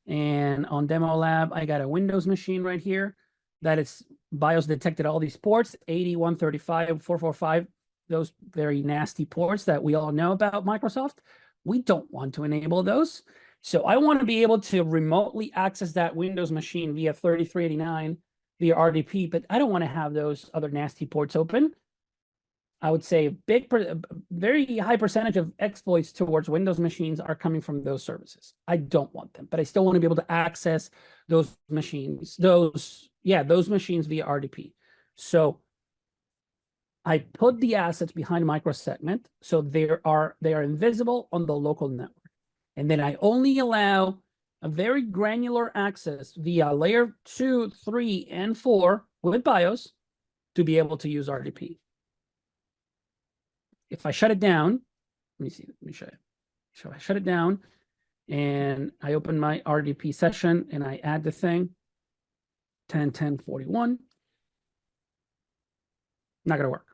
And on demo lab, I got a Windows machine right here that it's BIOS detected all these ports, 80, 135, 445, those very nasty ports that we all know about Microsoft. We don't want to enable those. So I want to be able to remotely access that Windows machine via 3389 via RDP, but I don't want to have those other nasty ports open. I would say a very high percentage of exploits towards Windows machines are coming from those services. I don't want them, but I still want to be able to access those machines, those machines via RDP. So I put the assets behind microsegment, so they are invisible on the local network. And then I only allow a very granular access via layer 2, 3, and 4 with BIOS to be able to use RDP. If I shut it down, let me show you. So I shut it down and I open my RDP session and I add the thing, 10.10.41. Not gonna work.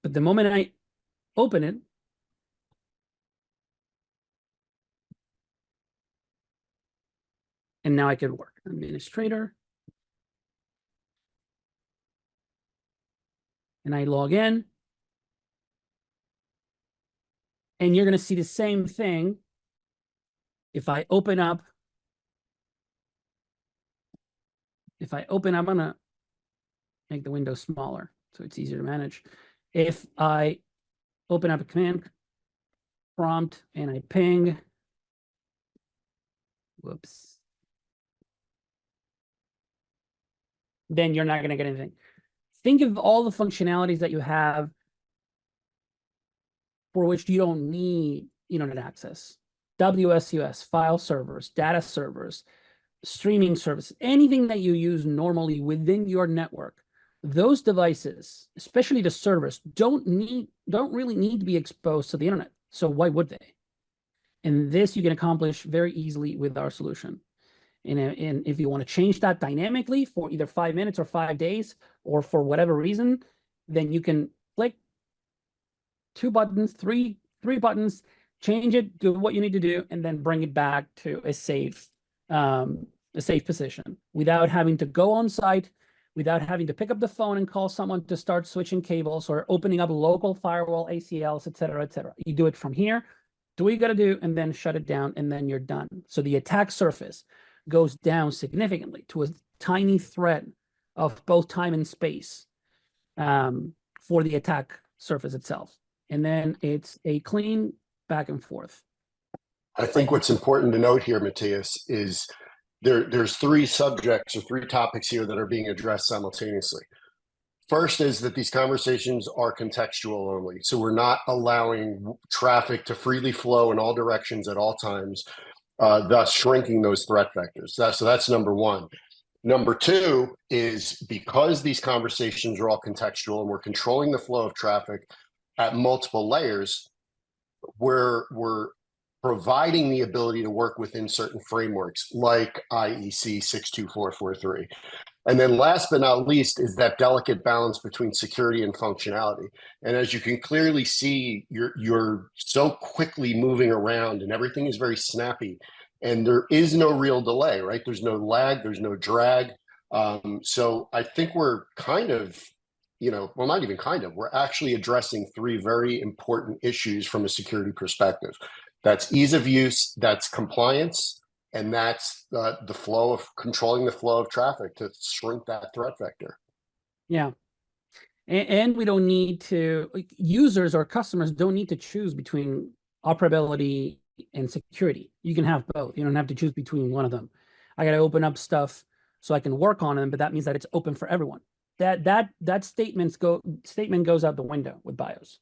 But the moment I open it, and now I can work. Administrator. And I log in. And you're going to see the same thing if I open up. If I open up, I'm going to make the window smaller so it's easier to manage. If I open up a command prompt and I ping, whoops, then you're not going to get anything. Think of all the functionalities that you have for which you don't need internet access. WSUS, file servers, data servers, streaming services, anything that you use normally within your network. Those devices, especially the servers, don't really need to be exposed to the internet. So why would they? And this you can accomplish very easily with our solution. And if you want to change that dynamically for either 5 minutes or 5 days, or for whatever reason, then you can click 2 buttons, three buttons, change it, do what you need to do, and then bring it back to a safe position without having to go on site, without having to pick up the phone and call someone to start switching cables or opening up local firewall ACLs, et cetera, et cetera. You do it from here, do what you got to do, and then shut it down, and then you're done. So the attack surface goes down significantly to a tiny thread of both time and space for the attack surface itself. And then it's a clean back and forth. I think what's important to note here, Matias, is there's 3 subjects or 3 topics here that are being addressed simultaneously. First is that these conversations are contextual only. So we're not allowing traffic to freely flow in all directions at all times, thus shrinking those threat vectors. So that's number 1. Number 2 is because these conversations are all contextual and we're controlling the flow of traffic at multiple layers, we're providing the ability to work within certain frameworks like IEC 62443. And then last but not least is that delicate balance between security and functionality. And as you can clearly see, you're so quickly moving around and everything is very snappy and there is no real delay, right? There's no lag, there's no drag. So I think we're kind of, well, not even kind of, we're actually addressing 3 very important issues from a security perspective. That's ease of use, that's compliance, and that's the flow of controlling the flow of traffic to shrink that threat vector. Yeah. And we don't need to, users or customers don't need to choose between operability and security. You can have both. You don't have to choose between one of them. I got to open up stuff so I can work on them, but that means that it's open for everyone. That statement goes out the window with BIOS.